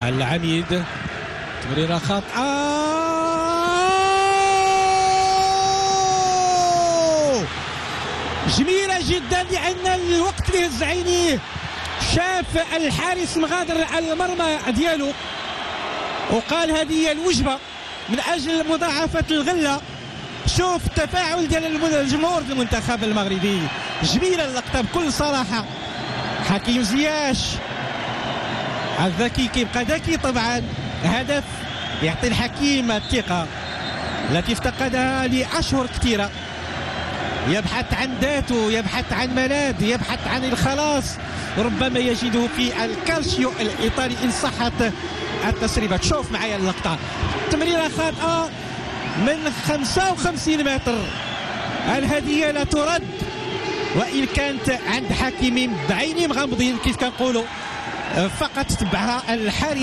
العميد تمريرة خاطئة جميلة جدا، لأن الوقت اللي هز عينيه شاف الحارس مغادر على المرمى ديالو وقال هذه هي الوجبة من أجل مضاعفة الغلة. شوف التفاعل ديال الجمهور المنتخب المغربي، جميلة اللقطة بكل صراحة. حكيم زياش الذكي كيبقى ذكي طبعا، هدف يعطي الحكيم الثقة التي افتقدها لأشهر كثيرة، يبحث عن ذاته، يبحث عن ملاذ، يبحث عن الخلاص، ربما يجده في الكالسيو الإيطالي إن صحت التسريبات. شوف معايا اللقطة، تمريرة خاطئة من 55 متر، الهدية لا ترد وإن كانت عند حكيمين بعيني مغمضين كيف كنقولوا، فقط تبعها الحارس.